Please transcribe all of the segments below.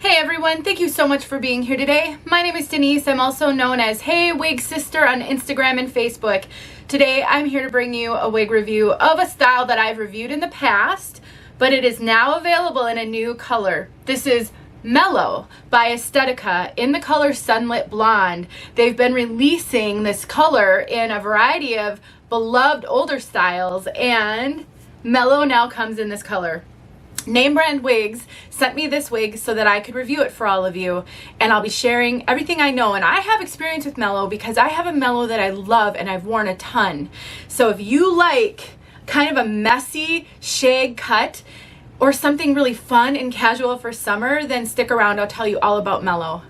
Hey everyone, thank you so much for being here today. My name is Denise. I'm also known as heywigsister on Instagram and Facebook. Today I'm here to bring you a wig review of a style that I've reviewed in the past, but it is now available in a new color. This is Mellow by Estetica in the color Sunlit Blonde. They've been releasing this color in a variety of beloved older styles, and Mellow now comes in this color. Name Brand Wigs sent me this wig so that I could review it for all of you, and I'll be sharing everything I know. And I have experience with Mellow because I have a Mellow that I love and I've worn a ton. So if you like kind of a messy shag cut or something really fun and casual for summer, then stick around. I'll tell you all about Mellow.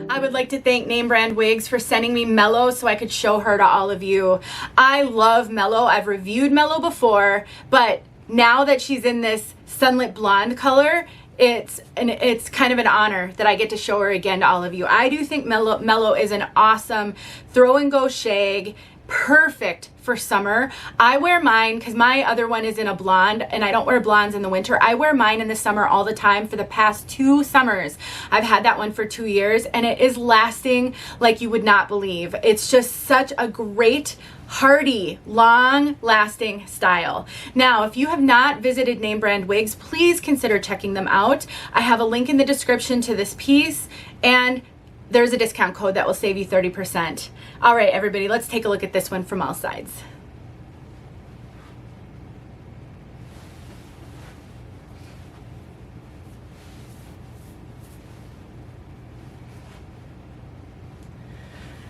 I would like to thank Name Brand Wigs for sending me Mellow so I could show her to all of you. I love Mellow. I've reviewed Mellow before, but now that she's in this Sunlit Blonde color, it's kind of an honor that I get to show her again to all of you. I do think Mellow is an awesome throw and go shag, perfect for summer. I wear mine because my other one is in a blonde and I don't wear blondes in the winter. I wear mine in the summer all the time for the past 2 summers. I've had that one for 2 years and it is lasting like you would not believe. It's just such a great, hardy, long-lasting style. Now, if you have not visited Name Brand Wigs, please consider checking them out. I have a link in the description to this piece, and there's a discount code that will save you 30%. All right, everybody, let's take a look at this one from all sides.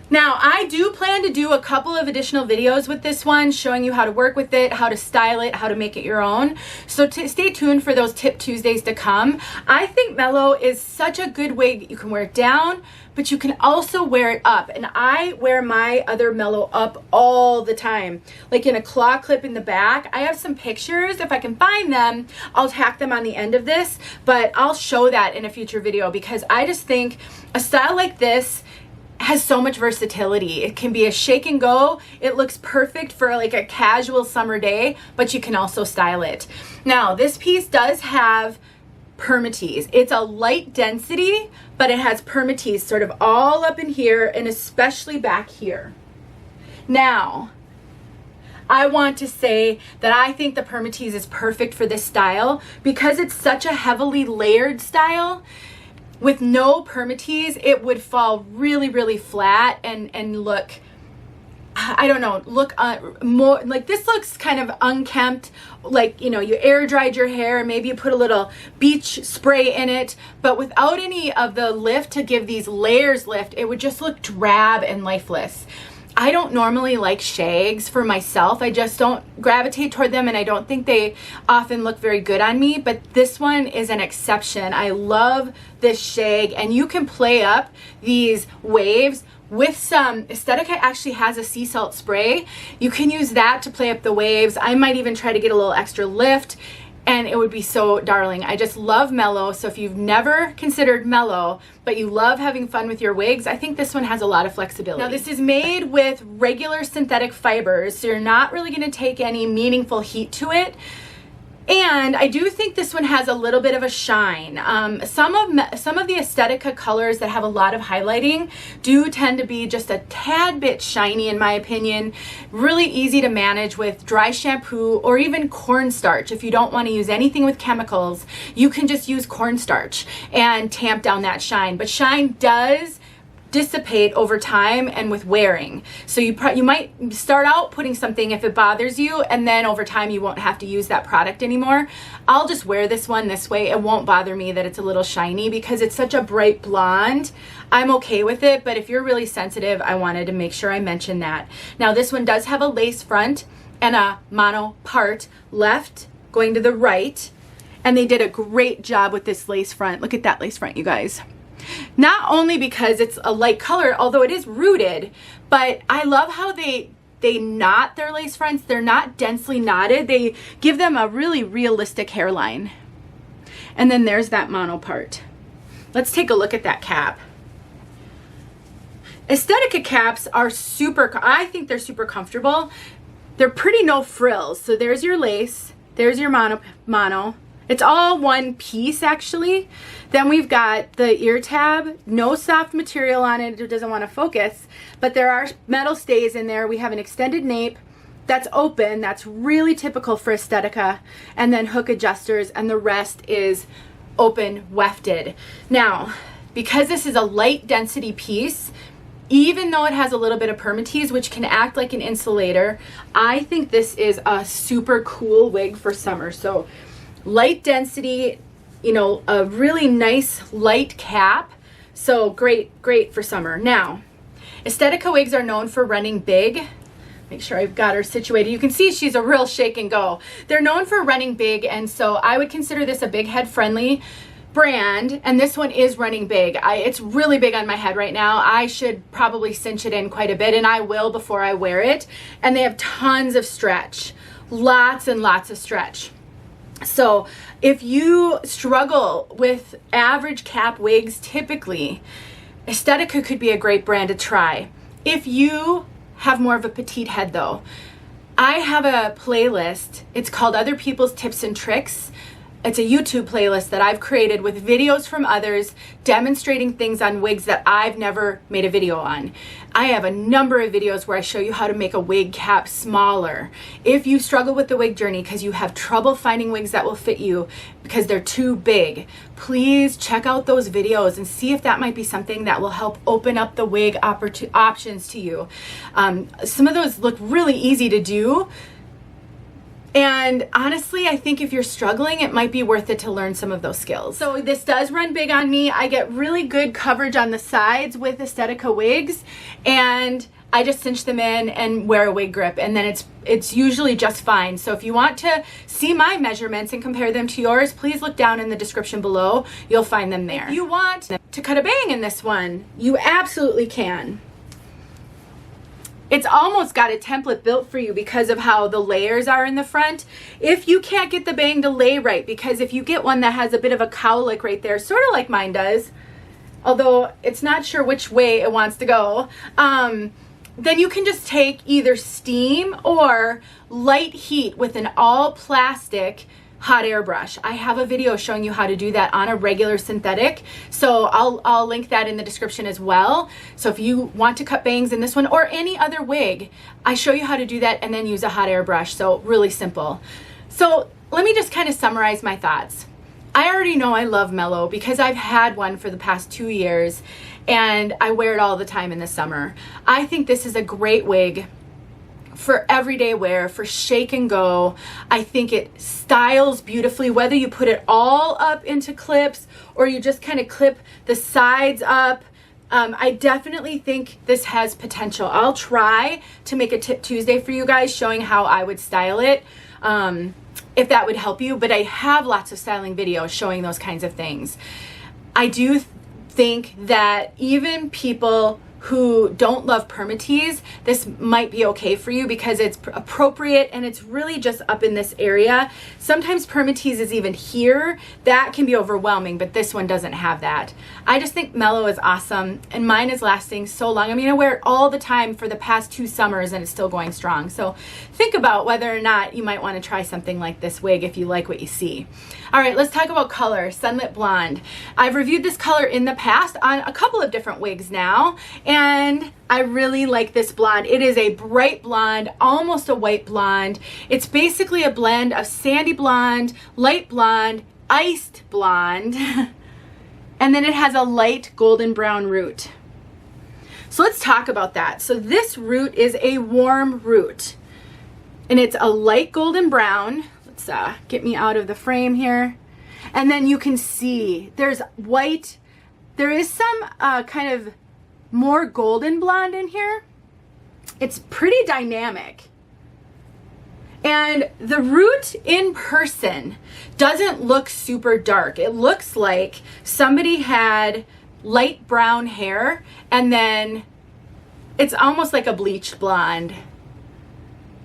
Now, I do plan to do a couple of additional videos with this one, showing you how to work with it, how to style it, how to make it your own. So stay tuned for those Tip Tuesdays to come. I think Mellow is such a good wig. You can wear it down, but you can also wear it up. And I wear my other Mellow up all the time, like in a claw clip in the back. I have some pictures. If I can find them, I'll tack them on the end of this, but I'll show that in a future video because I just think a style like this has so much versatility. It can be a shake and go. It looks perfect for like a casual summer day, but you can also style it. Now, this piece does have Permatease. It's a light density, but it has Permatease sort of all up in here and especially back here. Now, I want to say that I think the Permatease is perfect for this style because it's such a heavily layered style. With no Permatease, it would fall really, really flat and look, I don't know, look more like this looks kind of unkempt, like, you know, you air dried your hair and maybe you put a little beach spray in it, but without any of the lift to give these layers lift, it would just look drab and lifeless. I don't normally like shags for myself. I just don't gravitate toward them and I don't think they often look very good on me, but this one is an exception. I love this shag, and you can play up these waves with some, Estetica actually has a sea salt spray. You can use that to play up the waves. I might even try to get a little extra lift, and it would be so darling. I just love Mellow. So if you've never considered Mellow, but you love having fun with your wigs, I think this one has a lot of flexibility. Now, this is made with regular synthetic fibers, so you're not really gonna take any meaningful heat to it. And I do think this one has a little bit of a shine. Some of the Estetica colors that have a lot of highlighting do tend to be just a tad bit shiny in my opinion. Really easy to manage with dry shampoo or even cornstarch. If you don't want to use anything with chemicals, you can just use cornstarch and tamp down that shine. But shine does dissipate over time and with wearing. So you might start out putting something if it bothers you, and then over time you won't have to use that product anymore. I'll just wear this one this way. It won't bother me that it's a little shiny because it's such a bright blonde. I'm okay with it, but if you're really sensitive, I wanted to make sure I mentioned that. Now, this one does have a lace front and a mono part left going to the right, and they did a great job with this lace front. Look at that lace front, you guys. Not only because it's a light color, although it is rooted, but I love how they knot their lace fronts. They're not densely knotted. They give them a really realistic hairline. And then there's that mono part. Let's take a look at that cap. Estetica caps are I think they're super comfortable. They're pretty no frills. So there's your lace, there's your mono, It's all one piece actually. Then we've got the ear tab, no soft material on it, it doesn't want to focus, but there are metal stays in there. We have an extended nape that's open, that's really typical for Estetica, and then hook adjusters, and the rest is open wefted. Now, because this is a light density piece, even though it has a little bit of Permatease, which can act like an insulator, I think this is a super cool wig for summer. So light density, you know, a really nice light cap. So great for summer. Now, Estetica wigs are known for running big. Make sure I've got her situated. You can see she's a real shake and go. They're known for running big, and so I would consider this a big head friendly brand, and this one is running big. It's really big on my head right now. I should probably cinch it in quite a bit, and I will before I wear it. And they have tons of stretch, lots and lots of stretch. So if you struggle with average cap wigs, typically Estetica could be a great brand to try. If you have more of a petite head though, I have a playlist. It's called Other People's Tips and Tricks. It's a YouTube playlist that I've created with videos from others demonstrating things on wigs that I've never made a video on. I have a number of videos where I show you how to make a wig cap smaller. If you struggle with the wig journey because you have trouble finding wigs that will fit you because they're too big, please check out those videos and see if that might be something that will help open up the wig options to you. Some of those look really easy to do. And honestly, I think if you're struggling, it might be worth it to learn some of those skills. So this does run big on me. I get really good coverage on the sides with Estetica wigs, and I just cinch them in and wear a wig grip, and then it's usually just fine. So if you want to see my measurements and compare them to yours, please look down in the description below. You'll find them there. If you want to cut a bang in this one, you absolutely can. It's almost got a template built for you because of how the layers are in the front. If you can't get the bang to lay right, because if you get one that has a bit of a cowlick right there, sort of like mine does, although it's not sure which way it wants to go, then you can just take either steam or light heat with an all plastic hot air brush. I have a video showing you how to do that on a regular synthetic, so I'll link that in the description as well. So if you want to cut bangs in this one or any other wig, I show you how to do that and then use a hot air brush. So really simple. So let me just kind of summarize my thoughts. I already know I love Mellow because I've had one for the past 2 years and I wear it all the time in the summer. I think this is a great wig for everyday wear, for shake and go. I think it styles beautifully, whether you put it all up into clips or you just kind of clip the sides up. I definitely think this has potential. I'll try to make a Tip Tuesday for you guys showing how I would style it, if that would help you, but I have lots of styling videos showing those kinds of things. I do think that even people who don't love Permatease, this might be okay for you because it's appropriate and it's really just up in this area. Sometimes Permatease is even here. That can be overwhelming, but this one doesn't have that. I just think Mellow is awesome and mine is lasting so long. I mean, I wear it all the time for the past 2 summers and it's still going strong. So think about whether or not you might want to try something like this wig if you like what you see. All right, let's talk about color, Sunlit Blonde. I've reviewed this color in the past on a couple of different wigs now, and I really like this blonde. It is a bright blonde, almost a white blonde. It's basically a blend of sandy blonde, light blonde, iced blonde, and then it has a light golden brown root. So let's talk about that. So this root is a warm root, and it's a light golden brown. Let's get me out of the frame here. And then you can see there's white. There is some kind of more golden blonde in here. It's pretty dynamic. And the root in person doesn't look super dark. It looks like somebody had light brown hair and then it's almost like a bleached blonde.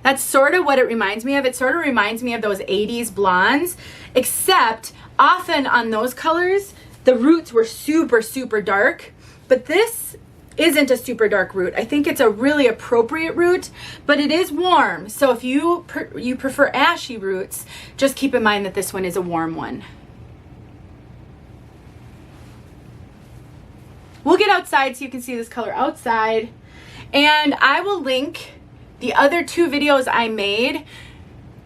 That's sort of what it reminds me of. It sort of reminds me of those 80s blondes, except often on those colors, the roots were super, super dark. But this isn't a super dark root. I think it's a really appropriate root, but it is warm. So if you prefer ashy roots, just keep in mind that this one is a warm one. We'll get outside so you can see this color outside. And I will link the other 2 videos I made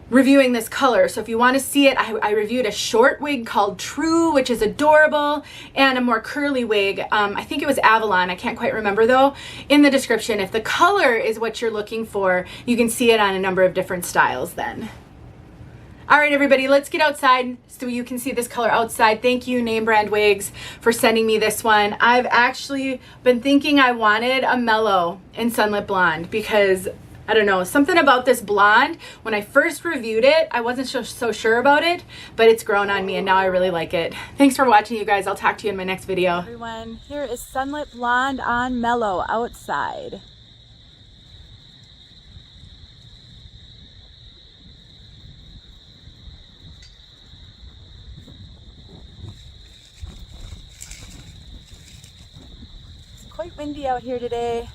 reviewing this color. So if you want to see it, I reviewed a short wig called True, which is adorable, and a more curly wig. I think it was Avalon. I can't quite remember though. In the description, if the color is what you're looking for, you can see it on a number of different styles then. All right, everybody, let's get outside so you can see this color outside. Thank you, Name Brand Wigs, for sending me this one. I've actually been thinking I wanted a mellow in Sunlit Blonde because, I don't know, something about this blonde, when I first reviewed it, I wasn't so sure about it, but it's grown on me and now I really like it. Thanks for watching, you guys. I'll talk to you in my next video. Everyone, here is Sunlit Blonde on Mellow outside. Quite windy out here today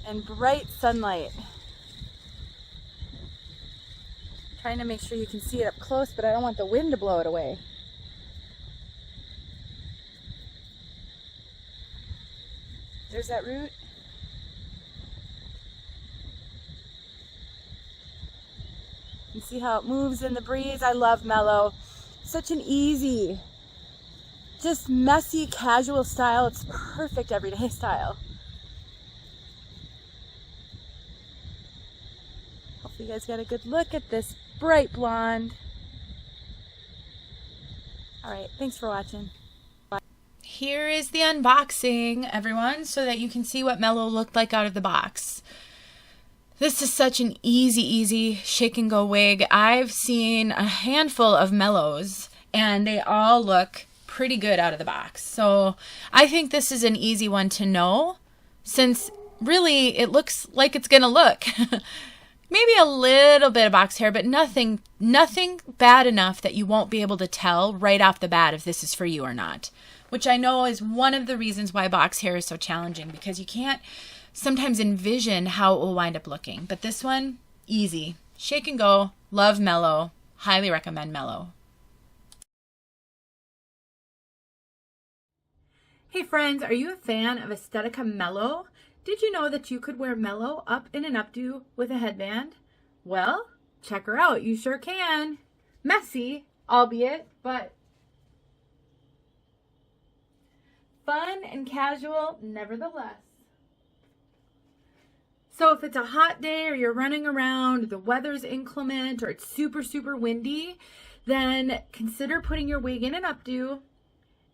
and bright sunlight. Trying to make sure you can see it up close, but I don't want the wind to blow it away. There's that root. You see how it moves in the breeze? I love Mellow. Such an easy, just messy, casual style. It's perfect everyday style. Hopefully you guys got a good look at this bright blonde. All right, thanks for watching. Bye. Here is the unboxing, everyone, so that you can see what Mellow looked like out of the box. This is such an easy shake and go wig. I've seen a handful of Mellows and they all look pretty good out of the box. So I think this is an easy one to know, since really it looks like it's gonna look. Maybe a little bit of box hair, but nothing bad enough that you won't be able to tell right off the bat if this is for you or not, which I know is one of the reasons why box hair is so challenging, because you can't sometimes envision how it will wind up looking. But this one, easy. Shake and go. Love Mellow. Highly recommend Mellow. Hey friends, are you a fan of Estetica Mellow? Did you know that you could wear Mellow up in an updo with a headband? Well, check her out. You sure can. Messy, albeit, but fun and casual nevertheless. So if it's a hot day or you're running around, the weather's inclement, or it's super windy, then consider putting your wig in an updo.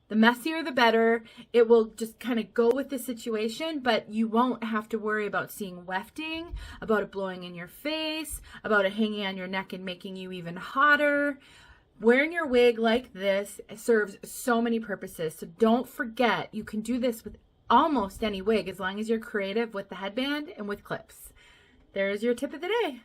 The messier the better. It will just kind of go with the situation, but you won't have to worry about seeing wefting, about it blowing in your face, about it hanging on your neck and making you even hotter. Wearing your wig like this serves so many purposes. So don't forget, you can do this with almost any wig as long as you're creative with the headband and with clips. There's your tip of the day.